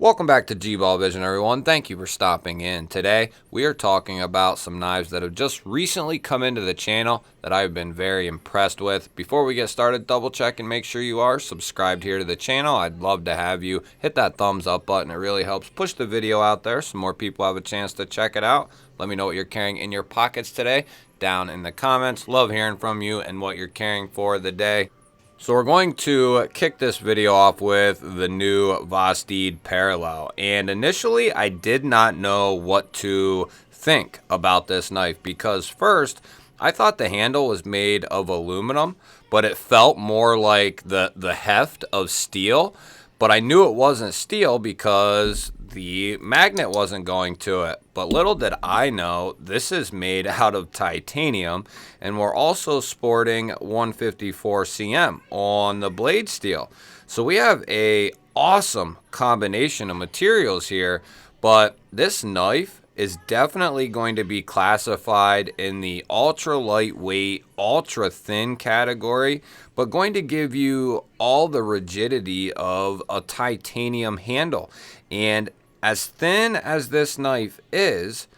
Welcome back to G-Ball Vision, everyone. Thank you for stopping in. Today, we are talking about some knives that have just recently come into the channel that I've been very impressed with. Before we get started, double check and make sure you are subscribed here to the channel. I'd love to have you hit that thumbs up button. It really helps push the video out there so more people have a chance to check it out. Let me know what you're carrying in your pockets today down in the comments. Love hearing from you and what you're carrying for the day. So we're going to kick this video off with the new Vosteed Parallel. And initially, I did not know what to think about this knife because first, I thought the handle was made of aluminum, but it felt more like the heft of steel. But I knew it wasn't steel because the magnet wasn't going to it. But little did I know, this is made out of titanium, and we're also sporting 154 cm on the blade steel. So we have a awesome combination of materials here, but this knife is definitely going to be classified in the ultra lightweight, ultra thin category, but going to give you all the rigidity of a titanium handle. And as thin as this knife is,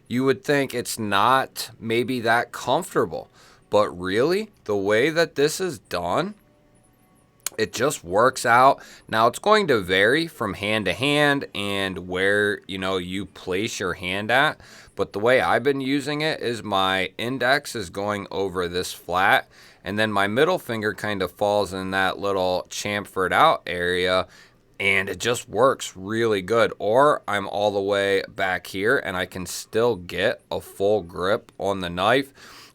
you would think it's not maybe that comfortable, but really the way that this is done, it just works out. Now it's going to vary from hand to hand and where you place your hand at, but the way I've been using it is my index is going over this flat and then my middle finger kind of falls in that little chamfered out area, and it just works really good. Or I'm all the way back here and I can still get a full grip on the knife.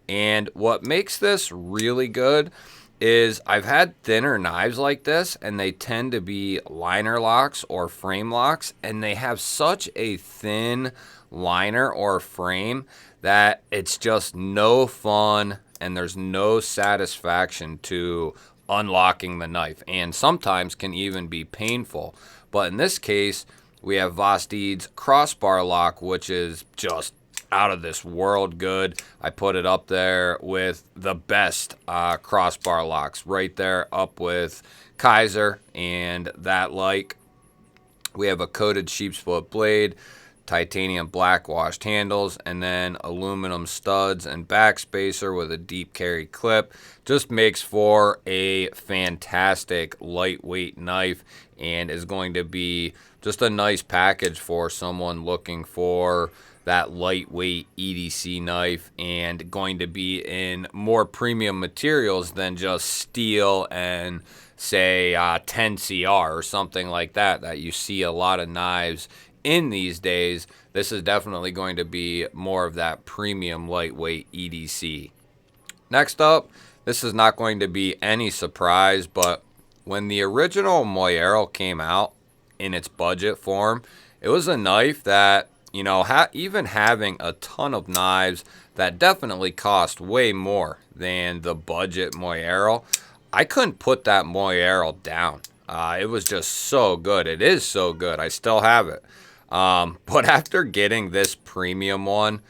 And what makes this really good is I've had thinner knives like this and they tend to be liner locks or frame locks, and they have such a thin liner or frame that it's just no fun and there's no satisfaction to unlocking the knife, and sometimes can even be painful. But in this case, we have Vosteed's crossbar lock, which is just out of this world good. I put it up there with the best crossbar locks, right there up with Kaiser and that like. We have a coated sheepsfoot blade, titanium black washed handles, and then aluminum studs and back spacer with a deep carry clip. Just makes for a fantastic lightweight knife and is going to be just a nice package for someone looking for that lightweight EDC knife, and going to be in more premium materials than just steel and say 10CR or something like that you see a lot of knives in these days. This is definitely going to be more of that premium lightweight EDC. Next up, this is not going to be any surprise, but when the original Moyarl came out in its budget form, it was a knife that, even having a ton of knives that definitely cost way more than the budget Moyarl, I couldn't put that Moyarl down. It was just so good. It is so good. I still have it. But after getting this premium one,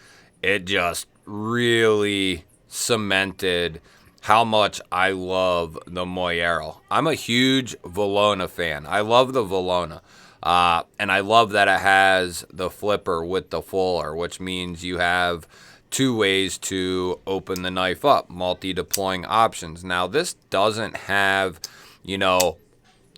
it just really cemented how much I love the Moyarl. I'm a huge Valona fan. I love the Valona. And I love that it has the flipper with the fuller, which means you have two ways to open the knife up, multi-deploying options. Now, this doesn't have,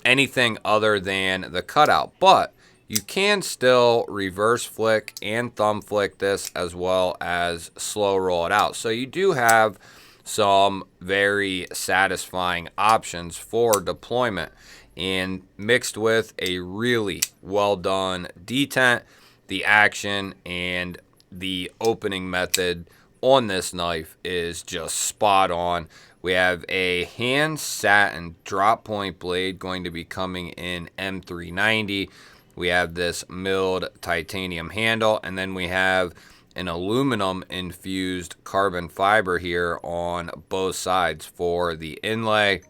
anything other than the cutout, but you can still reverse flick and thumb flick this as well as slow roll it out. So you do have some very satisfying options for deployment, and mixed with a really well done detent, the action and the opening method on this knife is just spot on. We have a hand satin drop point blade going to be coming in M390. We have this milled titanium handle, and then we have an aluminum infused carbon fiber here on both sides for the inlay.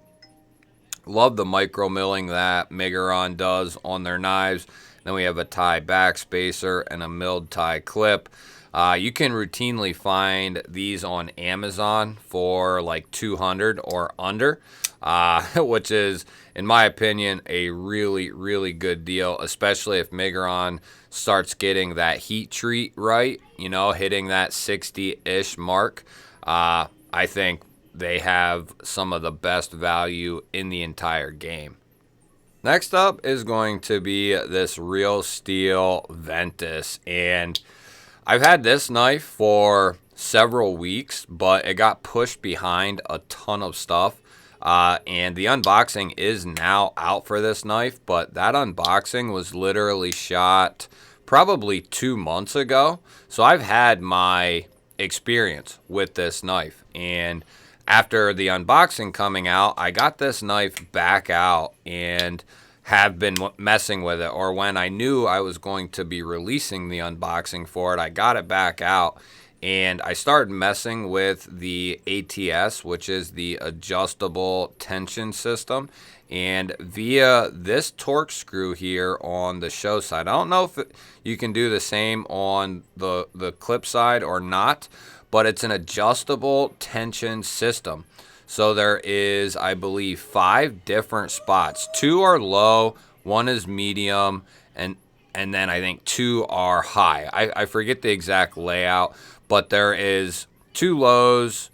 Love the micro milling that Miguron does on their knives. Then we have a tie back spacer and a milled tie clip. You can routinely find these on Amazon for like $200 or under. which is, in my opinion, a really, really good deal, especially if Miguron starts getting that heat treat right, you know, hitting that 60-ish mark. I think they have some of the best value in the entire game. Next up is going to be this Real Steel Ventus, and I've had this knife for several weeks, but it got pushed behind a ton of stuff, and the unboxing is now out for this knife, but that unboxing was literally shot probably 2 months ago, so I've had my experience with this knife, and after the unboxing coming out, I got this knife back out and have been messing with it, or when I knew I was going to be releasing the unboxing for it, I got it back out and I started messing with the ATS, which is the adjustable tension system, and via this torque screw here on the show side. I don't know if you can do the same on the clip side or not, but it's an adjustable tension system. So there is, I believe, 5 different spots. 2 are low, 1 is medium, and then I think 2 are high. I forget the exact layout, but there is 2 lows,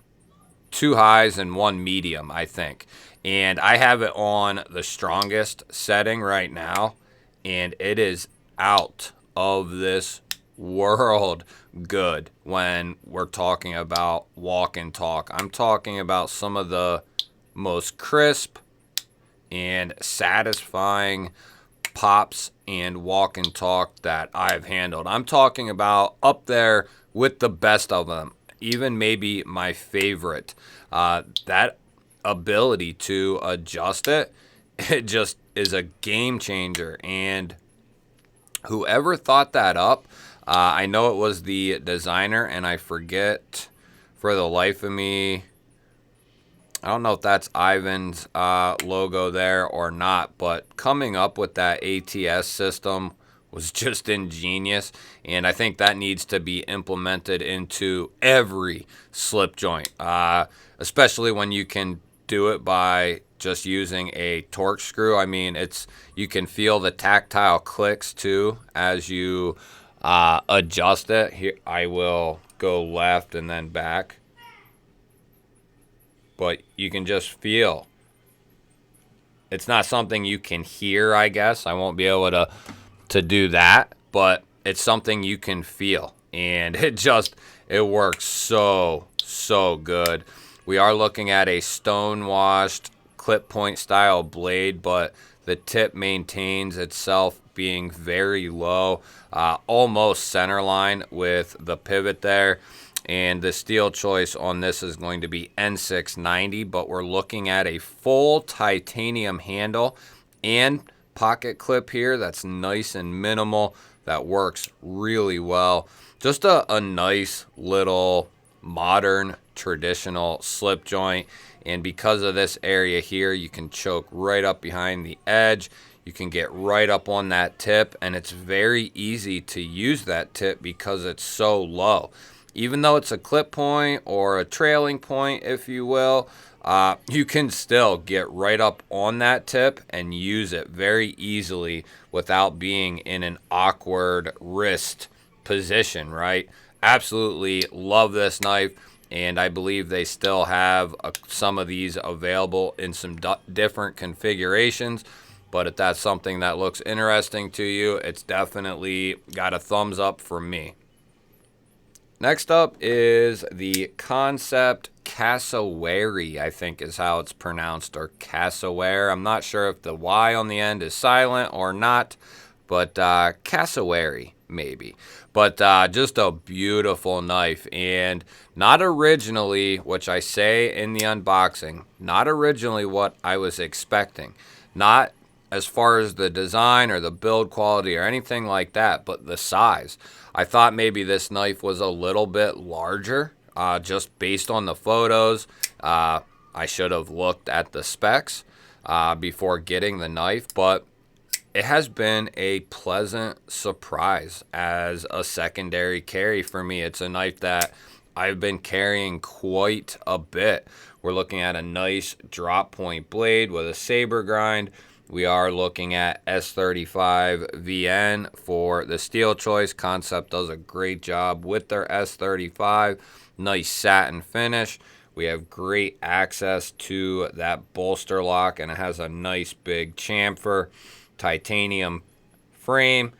2 highs, and 1 medium, I think. And I have it on the strongest setting right now, and it is out of this world good when we're talking about walk and talk. I'm talking about some of the most crisp and satisfying pops and walk and talk that I've handled. I'm talking about up there with the best of them, even maybe my favorite. That ability to adjust it just is a game changer, and whoever thought that up, I know it was the designer, and I forget for the life of me. I don't know if that's Ivan's logo there or not, but coming up with that ATS system was just ingenious, and I think that needs to be implemented into every slip joint, especially when you can do it by just using a torque screw. I mean, you can feel the tactile clicks too as you adjust it. Here, I will go left and then back, but you can just feel. It's not something you can hear, I guess. I won't be able to do that, but it's something you can feel, and it works so good. We are looking at a stone washed clip point style blade, but the tip maintains itself being very low, almost center line with the pivot there. And the steel choice on this is going to be N690, but we're looking at a full titanium handle and pocket clip here that's nice and minimal. That works really well. Just a nice little modern traditional slip joint, and because of this area here, you can choke right up behind the edge. You can get right up on that tip, and it's very easy to use that tip because it's so low. Even though it's a clip point or a trailing point, if you will, you can still get right up on that tip and use it very easily without being in an awkward wrist position, right? Absolutely love this knife, and I believe they still have some of these available in some different configurations. But if that's something that looks interesting to you, it's definitely got a thumbs up from me. Next up is the Kansept Cassowary, I think is how it's pronounced, or Cassowary. I'm not sure if the Y on the end is silent or not, but Cassowary maybe. But just a beautiful knife, and not originally, which I say in the unboxing, not originally what I was expecting. Not as far as the design or the build quality or anything like that, but the size. I thought maybe this knife was a little bit larger, just based on the photos. I should have looked at the specs before getting the knife, but it has been a pleasant surprise as a secondary carry for me. It's a knife that I've been carrying quite a bit. We're looking at a nice drop point blade with a saber grind. We are looking at S35 VN for the steel choice. Kansept does a great job with their S35. Nice satin finish. We have great access to that bolster lock, and it has a nice big chamfer, titanium frame,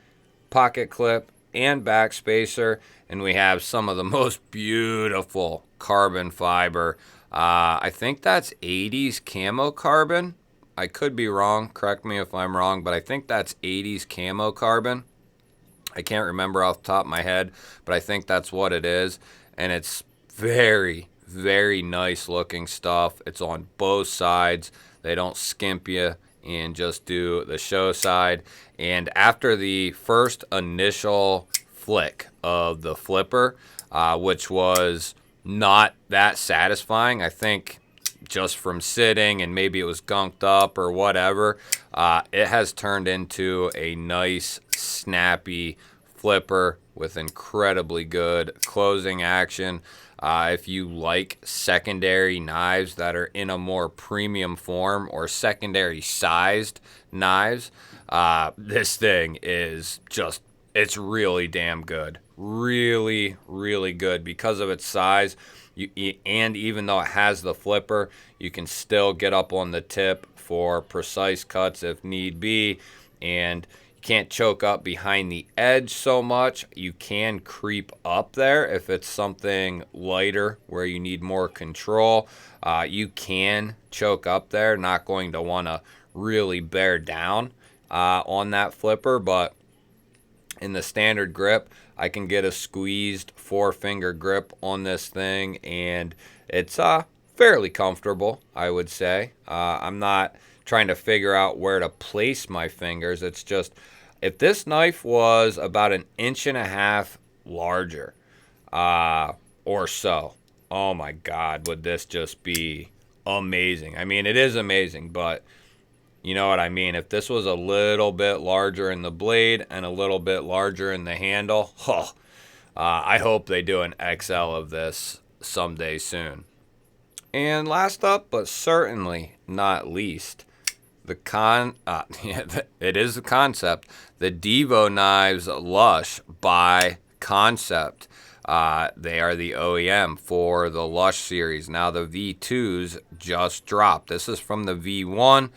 pocket clip, and backspacer. And we have some of the most beautiful carbon fiber. I think that's 80s camo carbon. I could be wrong. Correct me if I'm wrong, but I think that's 80s camo carbon. I can't remember off the top of my head, but I think that's what it is. And it's very, very nice looking stuff. It's on both sides. They don't skimp you and just do the show side. And after the first initial flick of the flipper, which was not that satisfying, I think just from sitting and maybe it was gunked up or whatever, it has turned into a nice snappy flipper with incredibly good closing action. If you like secondary knives that are in a more premium form or secondary sized knives, this thing is just, it's really damn good. Really, really good because of its size. And even though it has the flipper, you can still get up on the tip for precise cuts if need be. And you can't choke up behind the edge so much. You can creep up there if it's something lighter where you need more control. You can choke up there. Not going to want to really bear down on that flipper, but in the standard grip, I can get a squeezed 4-finger grip on this thing, and it's fairly comfortable, I would say. I'm not trying to figure out where to place my fingers. It's just, if this knife was about 1.5 inches larger or so, oh my God, would this just be amazing. I mean, it is amazing, but you know what I mean? If this was a little bit larger in the blade and a little bit larger in the handle, I hope they do an XL of this someday soon. And last up, but certainly not least, it is the Kansept, the Devo Knives Lush by Kansept. They are the OEM for the Lush series. Now the V2s just dropped. This is from the V1.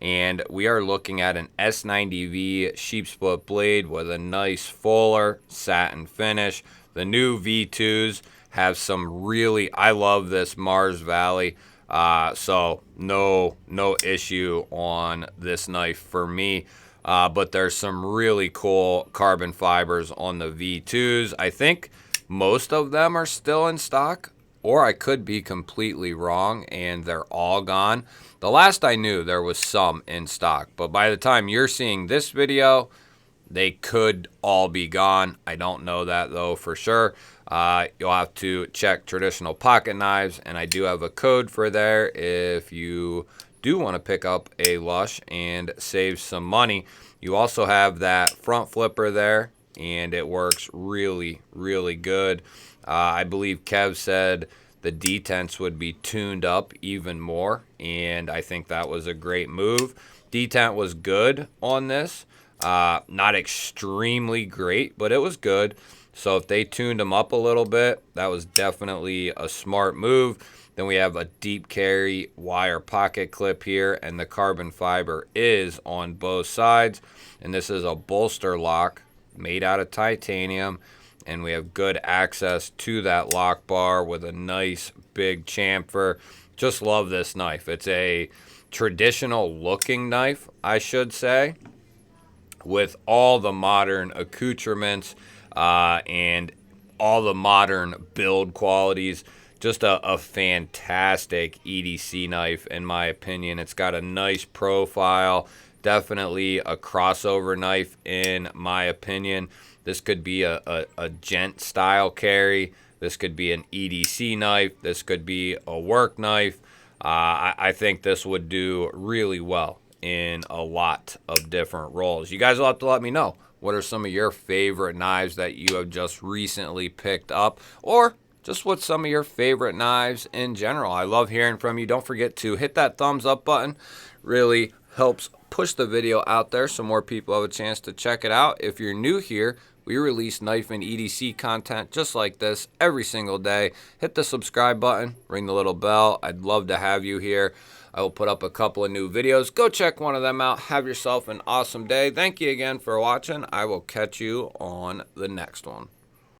And we are looking at an S90V sheep split blade with a nice fuller satin finish. The new V2s have some really, I love this Mars Valley. So no issue on this knife for me. But there's some really cool carbon fibers on the V2s. I think most of them are still in stock, or I could be completely wrong and they're all gone. The last I knew, there was some in stock, but by the time you're seeing this video, they could all be gone. I don't know that though for sure. You'll have to check Traditional Pocket Knives, and I do have a code for there if you do want to pick up a Lush and save some money. You also have that front flipper there, and it works really, really good. I believe Kev said the detents would be tuned up even more, and I think that was a great move. Detent was good on this. Not extremely great, but it was good. So if they tuned them up a little bit, that was definitely a smart move. Then we have a deep carry wire pocket clip here, and the carbon fiber is on both sides. And this is a bolster lock made out of titanium, and we have good access to that lock bar with a nice big chamfer. Just love this knife. It's a traditional looking knife, I should say, with all the modern accoutrements and all the modern build qualities. Just a fantastic EDC knife, in my opinion. It's got a nice profile, definitely a crossover knife, in my opinion. This could be a gent style carry. This could be an EDC knife. This could be a work knife. I think this would do really well in a lot of different roles. You guys will have to let me know. What are some of your favorite knives that you have just recently picked up? Or just what's some of your favorite knives in general. I love hearing from you. Don't forget to hit that thumbs up button. Really helps push the video out there so more people have a chance to check it out. If you're new here, we release knife and EDC content just like this every single day. Hit the subscribe button, ring the little bell. I'd love to have you here. I will put up a couple of new videos. Go check one of them out. Have yourself an awesome day. Thank you again for watching. I will catch you on the next one.